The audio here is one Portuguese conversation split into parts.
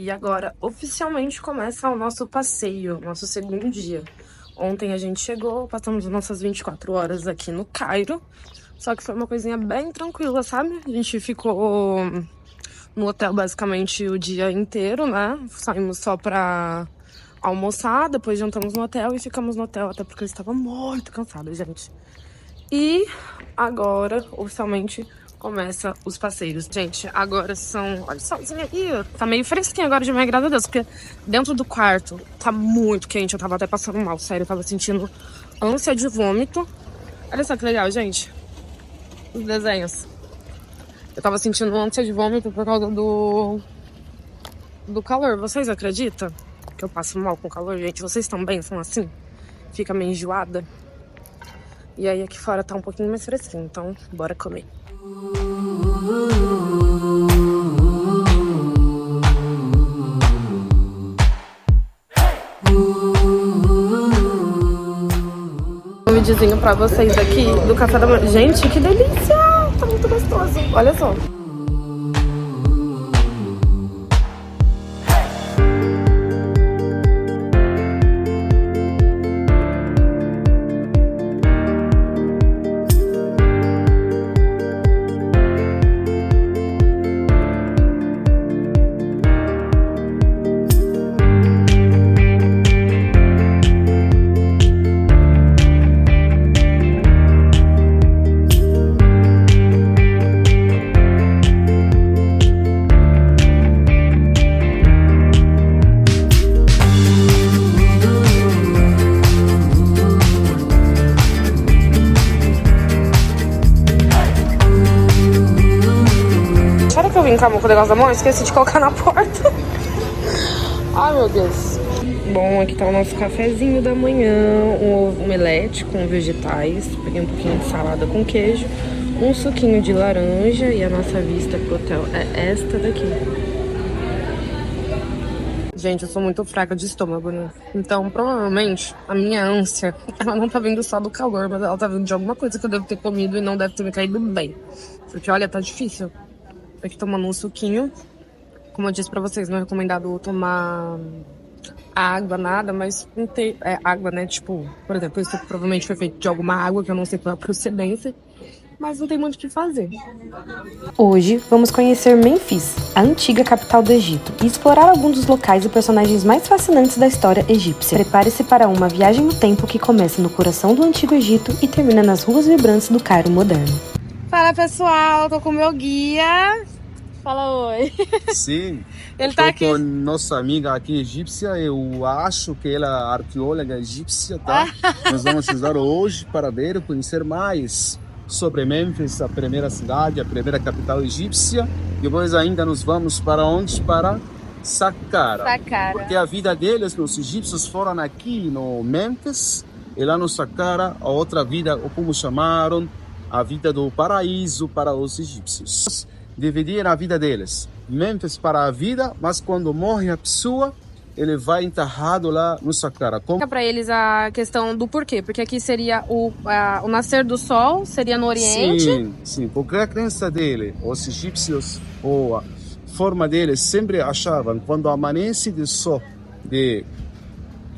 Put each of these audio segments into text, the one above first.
E agora, oficialmente, começa o nosso passeio, nosso segundo dia. Ontem a gente chegou, passamos as nossas 24 horas aqui no Cairo. Só que foi uma coisinha bem tranquila, sabe? A gente ficou no hotel basicamente o dia inteiro, né? Saímos só pra almoçar, depois jantamos no hotel e ficamos no hotel, até porque eu estava muito cansada, gente. E agora, oficialmente, começa os passeios. Gente, agora são... Olha só, aí, tá meio fresquinho agora de manhã, graças a Deus, porque dentro do quarto tá muito quente, eu tava até passando mal, sério, eu tava sentindo ânsia de vômito. Olha só que legal, gente, os desenhos. Eu tava sentindo ânsia de vômito por causa do calor, vocês acreditam? Que eu passo mal com calor, gente? Vocês também são assim? Fica meio enjoada? E aí aqui fora tá um pouquinho mais fresquinho, então bora comer. Um videozinho pra vocês aqui do café da manhã. Gente, que delícia! Tá muito gostoso. Olha só. Que eu vim com o negócio da mão, eu esqueci de colocar na porta. Ai, meu Deus. Bom, aqui tá o nosso cafezinho da manhã, um omelete com vegetais, peguei um pouquinho de salada com queijo, um suquinho de laranja e a nossa vista pro hotel é esta daqui. Gente, eu sou muito fraca de estômago, né? Então, provavelmente, a minha ânsia, ela não tá vindo só do calor, mas ela tá vindo de alguma coisa que eu devo ter comido e não deve ter me caído bem. Porque, olha, tá difícil. Tô aqui tomando um suquinho. Como eu disse pra vocês, não é recomendado tomar água, nada, mas não tem água, né? Tipo, por exemplo, isso provavelmente foi feito de alguma água que eu não sei qual é a procedência, mas não tem muito o que fazer. Hoje vamos conhecer Mênfis, a antiga capital do Egito, e explorar alguns dos locais e personagens mais fascinantes da história egípcia. Prepare-se para uma viagem no tempo que começa no coração do antigo Egito e termina nas ruas vibrantes do Cairo moderno. Fala, pessoal, tô com o meu guia. Fala oi. Sim, Ele tá aqui. com nossa amiga aqui egípcia, eu acho que ela é arqueóloga egípcia, tá? Nós vamos estudar hoje para ver e conhecer mais sobre Mênfis, a primeira cidade, a primeira capital egípcia. Depois ainda nós vamos para onde? Para Saqqara. Porque a vida deles, os egípcios, foram aqui no Mênfis e lá no Saqqara, a outra vida, como chamaram, a vida do paraíso para os egípcios. Dividir a vida deles. Mênfis para a vida, mas quando morre a pessoa, ele vai enterrado lá no Saqqara. Explica pra eles a questão do porquê. Porque aqui seria o nascer do sol, seria no Oriente. Sim. Porque a crença dele, os egípcios, ou a forma deles, sempre achavam quando amanhece do sol, de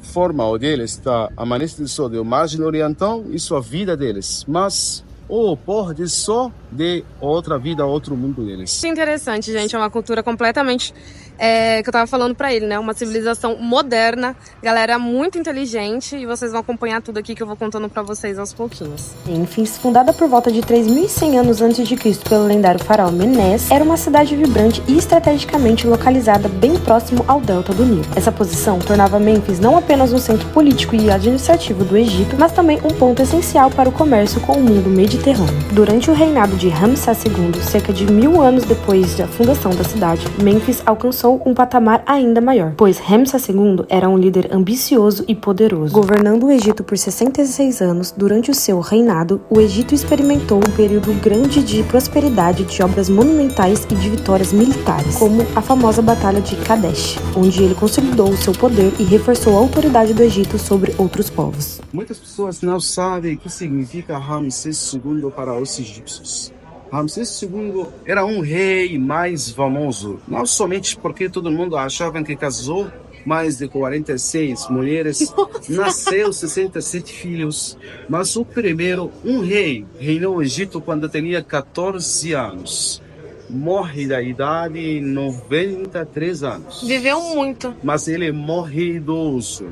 forma deles, está amanhece do sol de margem oriental, isso é a vida deles. Mas o pôr de sol de outra vida, outro mundo deles. Isso é interessante, gente. É uma cultura completamente... que eu tava falando pra ele, né? Uma civilização moderna, galera muito inteligente, e vocês vão acompanhar tudo aqui que eu vou contando pra vocês aos pouquinhos. Mênfis, fundada por volta de 3.100 anos antes de Cristo pelo lendário faraó Menes, era uma cidade vibrante e estrategicamente localizada bem próximo ao delta do Nilo. Essa posição tornava Mênfis não apenas um centro político e administrativo do Egito, mas também um ponto essencial para o comércio com o mundo mediterrâneo. Durante o reinado de Ramsés II, cerca de 1000 anos depois da fundação da cidade, Mênfis alcançou um patamar ainda maior, pois Ramsés II era um líder ambicioso e poderoso. Governando o Egito por 66 anos, durante o seu reinado, o Egito experimentou um período grande de prosperidade, de obras monumentais e de vitórias militares, como a famosa Batalha de Kadesh, onde ele consolidou o seu poder e reforçou a autoridade do Egito sobre outros povos. Muitas pessoas não sabem o que significa Ramsés II para os egípcios. Ramsés II era um rei mais famoso, não somente porque todo mundo achava que casou mais de 46 mulheres, nasceu 67 filhos, mas o primeiro, um rei, reinou o Egito quando tinha 14 anos. Morre da idade 93 anos. Viveu muito. Mas ele morre idoso.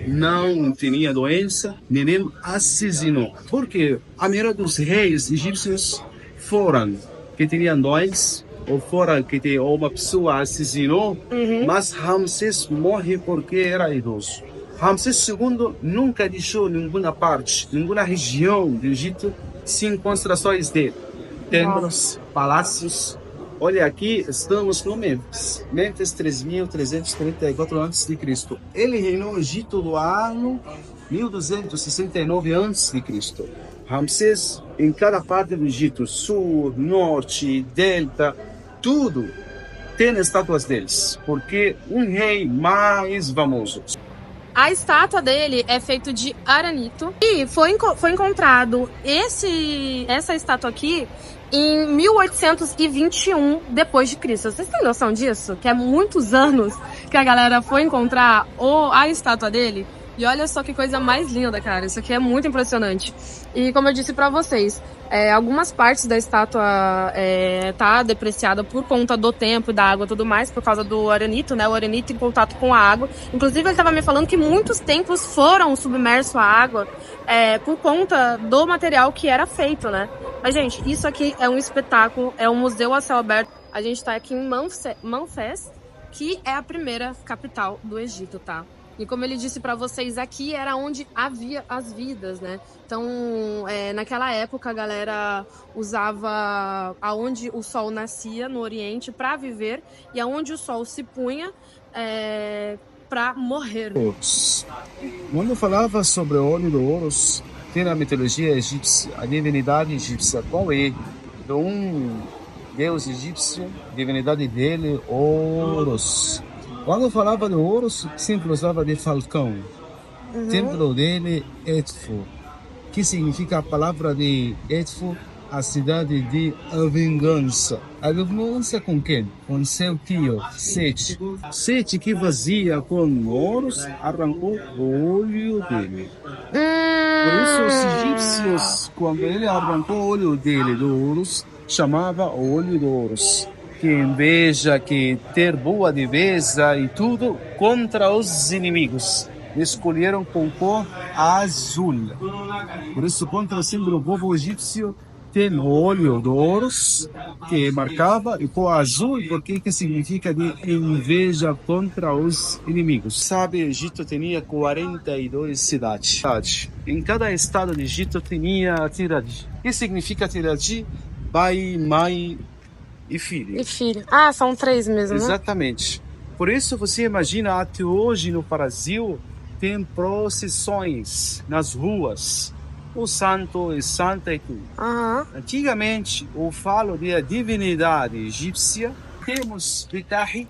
Não tinha doença, nem assassinou. Porque a maioria dos reis egípcios foram que tinham doença, ou foram que uma pessoa assassinou, mas Ramsés morre porque era idoso. Ramsés II nunca deixou nenhuma parte, nenhuma região do Egito sem construções dele. Templos, palácios. Olha, aqui estamos no Mênfis. Mênfis 3.334 a.C. Ele reinou no Egito no ano 1269 a.C. Ramsés, em cada parte do Egito, sul, norte, delta, tudo tem estátuas deles, porque um rei mais famoso. A estátua dele é feita de aranito e foi encontrado essa estátua aqui em 1821 depois de Cristo. Vocês têm noção disso? Que é muitos anos que a galera foi encontrar a estátua dele. E olha só que coisa mais linda, cara. Isso aqui é muito impressionante. E como eu disse pra vocês, algumas partes da estátua tá depreciada por conta do tempo, da água e tudo mais, por causa do arenito, né? O arenito em contato com a água. Inclusive, ele tava me falando que muitos templos foram submersos à água por conta do material que era feito, né? Mas, gente, isso aqui é um espetáculo, é um museu a céu aberto. A gente tá aqui em Memphis, que é a primeira capital do Egito, tá? E como ele disse para vocês, aqui era onde havia as vidas, né? Então, naquela época, a galera usava aonde o sol nascia, no Oriente, para viver, e aonde o sol se punha para morrer. Quando falava sobre o olho do Horus, tem na mitologia egípcia, a divindade egípcia, qual é? De um deus egípcio, a divindade dele, Horus. Quando falava de Horus, sempre usava de falcão. O templo dele é Edfu, que significa a palavra de Edfu, a cidade de a vingança. A vingança com quem? Com seu tio, Sete. Sete que vazia com Horus, arrancou o olho dele. Por isso os egípcios, quando ele arrancou o olho dele do Horus, chamava o olho do Horus. Que inveja, que ter boa defesa e tudo contra os inimigos. Escolheram com cor azul. Por isso, contra sempre o povo egípcio tem o olho do Horus, que marcava, e cor azul, porque que significa de inveja contra os inimigos. Sabe, o Egito tinha 42 cidades. Em cada estado do Egito tinha tiradi. O que significa tiradi? Pai, mãe e filho. E filho. Ah, são 3 mesmo, né? Exatamente. Por isso você imagina, até hoje no Brasil tem procissões nas ruas. O santo e santa e tudo. Antigamente, eu falo de a divindade egípcia. Temos Ptah,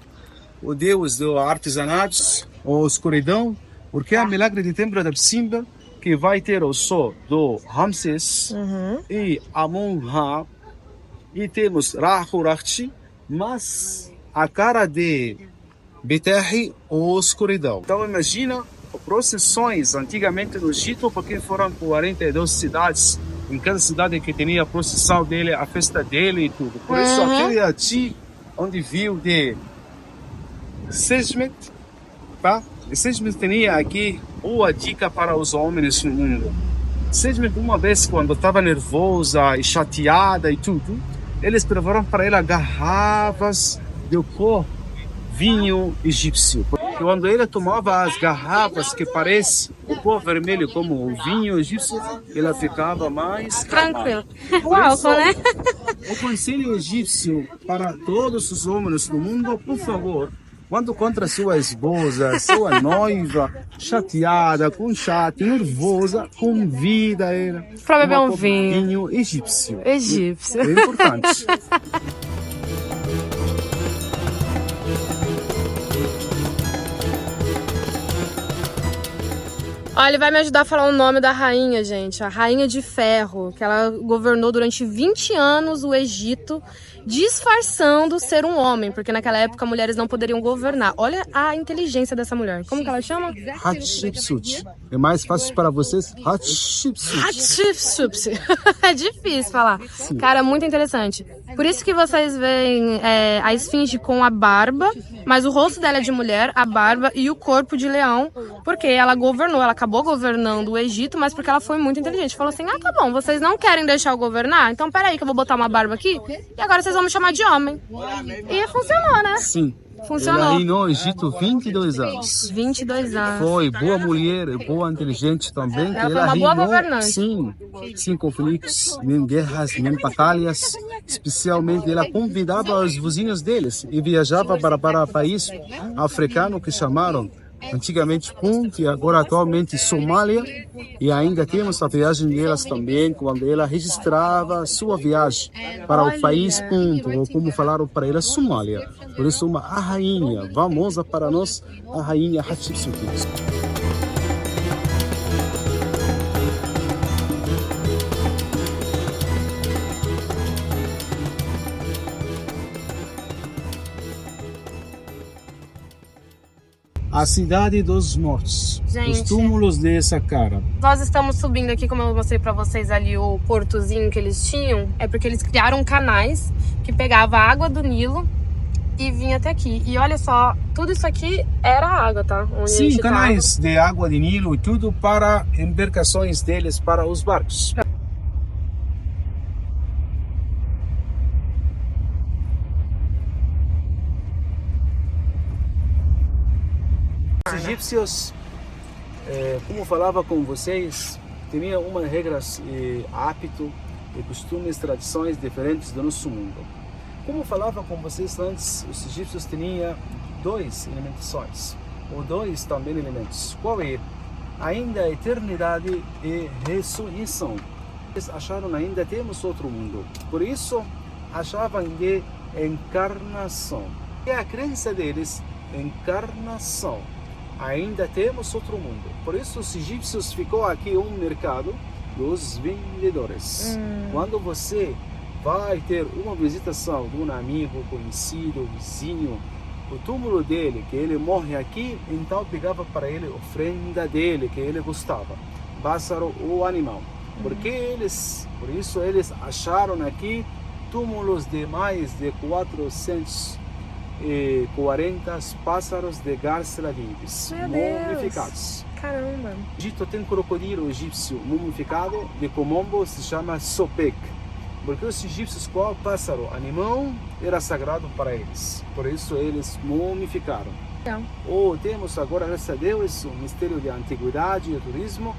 o deus do artesanato, ou escuridão, porque é o milagre de templo da Psimba, que vai ter o sol do Ramsés e Amon-Ra. E temos Ra-Horakhti, mas a cara de Ptah ou escuridão. Então imagina procissões antigamente no Egito, porque foram 42 cidades, em cada cidade que tinha a procissão dele, a festa dele e tudo. Por isso aquele aqui, onde viu de Sekhmet, tá? E Sekhmet tinha aqui uma dica para os homens no mundo. Sekhmet, uma vez, quando estava nervosa e chateada e tudo, eles prepararam para ela garrafas de cor vinho egípcio. Porque quando ele tomava as garrafas que parece o cor vermelho como o vinho egípcio, ela ficava mais tranquila. Uau, né? O conselho egípcio para todos os homens do mundo, por favor, quando contra sua esposa, sua noiva, chateada, com chato, nervosa, convida ela para beber um vinho egípcio. Egípcio. É importante. Olha, ele vai me ajudar a falar o nome da rainha, gente. A Rainha de Ferro, que ela governou durante 20 anos o Egito, disfarçando ser um homem, porque naquela época mulheres não poderiam governar. Olha a inteligência dessa mulher. Como que ela chama? Hatshepsut. É mais fácil para vocês? Hatshepsut. Hatshepsut. É difícil falar. Cara, muito interessante. Por isso que vocês veem a esfinge com a barba, mas o rosto dela é de mulher, a barba e o corpo de leão, porque ela governou, ela acabou governando o Egito, mas porque ela foi muito inteligente. Falou assim, tá bom, vocês não querem deixar eu governar? Então peraí que eu vou botar uma barba aqui e agora vocês vão me chamar de homem. E funcionou, né? Sim. Funcionou. Ela reinou no Egito 22 anos. 22 anos. Foi boa mulher, boa inteligente também. Ela foi uma boa governante. Sim, sem conflitos, nem guerras, nem batalhas. Especialmente ela convidava os vizinhos deles e viajava para país africano que chamaram antigamente Punt e agora atualmente Somália. E ainda temos a viagem delas também, quando ela registrava sua viagem para o país Punt, ou como falaram para ela, Somália. Por isso, a rainha famosa para nós, a rainha Hatshepsut. A cidade dos mortos. Gente, os túmulos de Saqqara. Nós estamos subindo aqui, como eu mostrei pra vocês ali, o portozinho que eles tinham. É porque eles criaram canais que pegava a água do Nilo e vinha até aqui. E olha só, tudo isso aqui era água, tá? Onde Sim, canais de água de Nilo e tudo para embarcações deles, para os barcos. Os egípcios, como falava com vocês, tinham umas regras, hábito e costumes, tradições diferentes do nosso mundo. Como falava com vocês antes, os egípcios tinham dois elementações, ou dois também elementos. Qual é? Ainda a eternidade e ressurreição. Eles acharam ainda temos outro mundo. Por isso, achavam de encarnação. E a crença deles, encarnação. Ainda temos outro mundo. Por isso os egípcios ficou aqui um mercado dos vendedores. Quando você vai ter uma visitação de um amigo, conhecido, vizinho, o túmulo dele, que ele morre aqui, então pegava para ele a ofrenda dele, que ele gostava, pássaro ou animal. Por isso eles acharam aqui túmulos de mais de 440 pássaros de garça vivos, mumificados. Caramba! No Egito tem crocodilo egípcio mumificado de Komombo, se chama Sopek. Porque os egípcios, qual pássaro, animal, era sagrado para eles. Por isso eles mumificaram. Ou temos agora, graças a Deus, o Ministério de Antiguidade e Turismo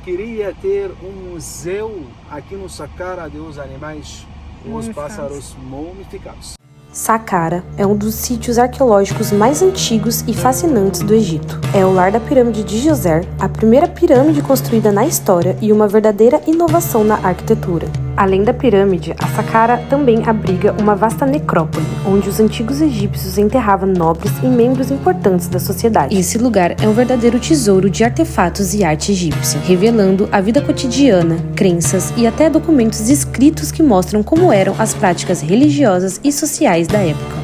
queria ter um museu aqui no Saqqara dos animais, os pássaros mumificados. Saqqara é um dos sítios arqueológicos mais antigos e fascinantes do Egito. É o lar da pirâmide de Djoser, a primeira pirâmide construída na história e uma verdadeira inovação na arquitetura. Além da pirâmide, a Saqqara também abriga uma vasta necrópole, onde os antigos egípcios enterravam nobres e membros importantes da sociedade. Esse lugar é um verdadeiro tesouro de artefatos e arte egípcia, revelando a vida cotidiana, crenças e até documentos escritos que mostram como eram as práticas religiosas e sociais da época.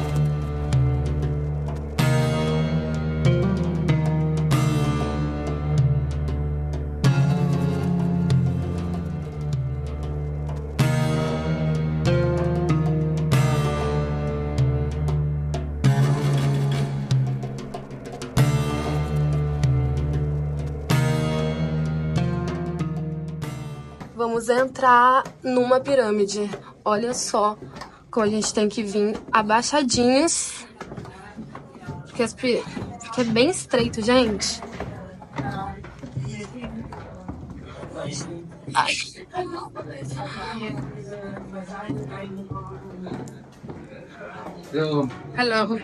Vamos entrar numa pirâmide. Olha só como a gente tem que vir abaixadinhos. Porque é bem estreito, gente. Ai. Hello.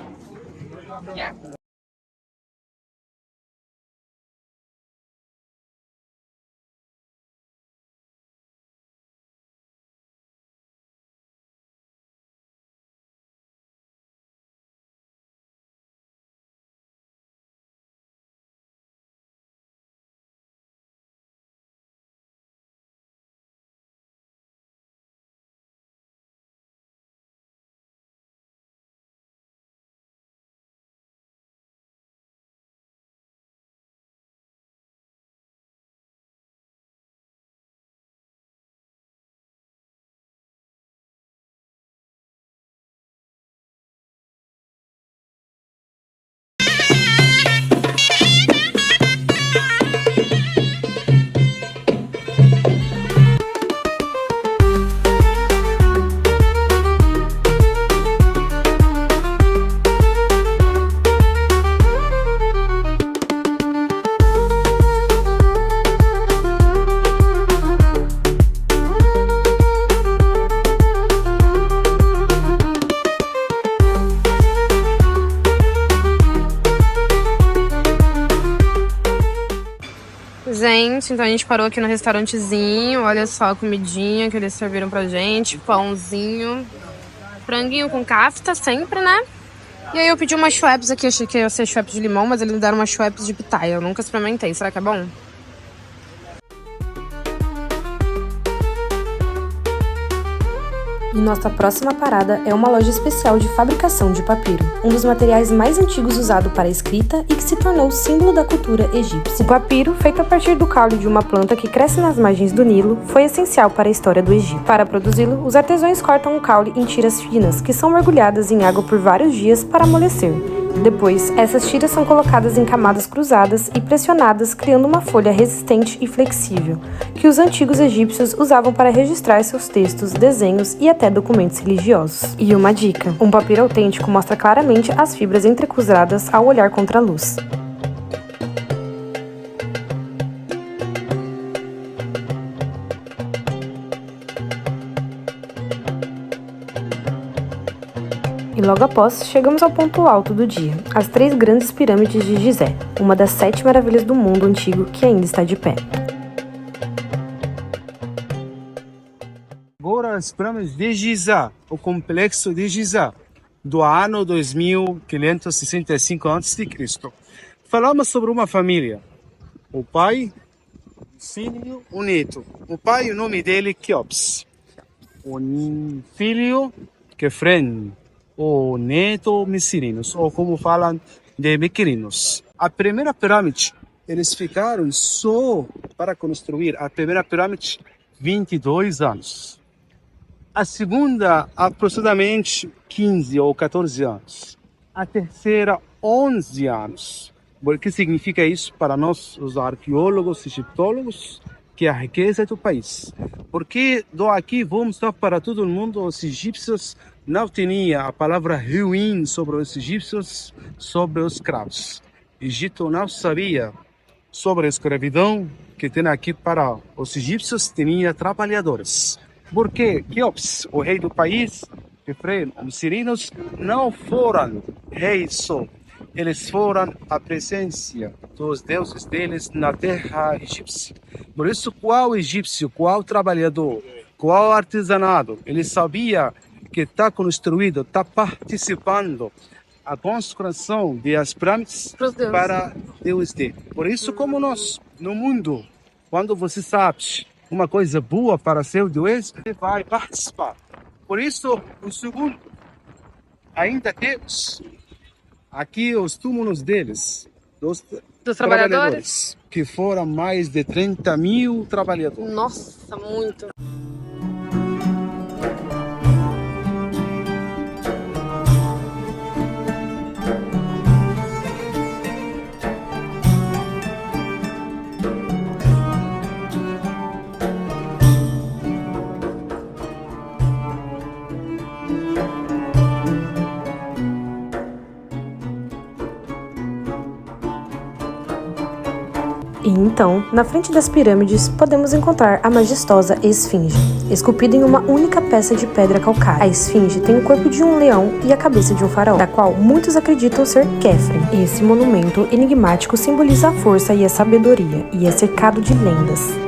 restaurantes, então a gente parou aqui no restaurantezinho. Olha só a comidinha que eles serviram pra gente, pãozinho, franguinho com kafta sempre, né? E aí eu pedi umas Schweppes aqui, achei que ia ser Schweppes de limão, mas eles me deram umas Schweppes de pitaia. Eu nunca experimentei, será que é bom? E nossa próxima parada é uma loja especial de fabricação de papiro, um dos materiais mais antigos usado para a escrita e que se tornou símbolo da cultura egípcia. O papiro, feito a partir do caule de uma planta que cresce nas margens do Nilo, foi essencial para a história do Egito. Para produzi-lo, os artesãos cortam o caule em tiras finas, que são mergulhadas em água por vários dias para amolecer. Depois, essas tiras são colocadas em camadas cruzadas e pressionadas, criando uma folha resistente e flexível, que os antigos egípcios usavam para registrar seus textos, desenhos e até documentos religiosos. E uma dica: um papiro autêntico mostra claramente as fibras entrecruzadas ao olhar contra a luz. E logo após, chegamos ao ponto alto do dia, as 3 grandes pirâmides de Gizé, uma das 7 maravilhas do mundo antigo que ainda está de pé. Agora as pirâmides de Gizé, o complexo de Gizé, do ano 2565 a.C. Falamos sobre uma família, o pai, o filho, o neto. O pai, o nome dele é Quéops. O filho, Quefren. O neto, Messirinos, ou como falam, de Mequerinos. A primeira pirâmide, eles ficaram só para construir a primeira pirâmide 22 anos. A segunda, aproximadamente 15 ou 14 anos. A terceira, 11 anos. O que significa isso para nós, os arqueólogos, egiptólogos? Que é a riqueza do país. Porque aqui vou mostrar para todo mundo, os egípcios não tinham a palavra ruim sobre os egípcios, sobre os escravos. O Egito não sabia sobre a escravidão que tem aqui para os egípcios, tinha trabalhadores. Porque Quéops, o rei do país, Quefren, os sirinos, não foram reis só. Eles foram a presença dos deuses deles na terra egípcia. Por isso, qual egípcio, qual trabalhador, qual artesanato, ele sabia que está construído, está participando a construção das pirâmides para Deus dele. Por isso, como nós, no mundo, quando você sabe uma coisa boa para seu Deus, você vai participar. Por isso, o segundo, ainda temos aqui os túmulos deles, dos trabalhadores, que foram mais de 30 mil trabalhadores. Nossa, muito! E então, na frente das pirâmides, podemos encontrar a majestosa Esfinge, esculpida em uma única peça de pedra calcária. A Esfinge tem o corpo de um leão e a cabeça de um faraó, da qual muitos acreditam ser Khafre. Esse monumento enigmático simboliza a força e a sabedoria, e é cercado de lendas.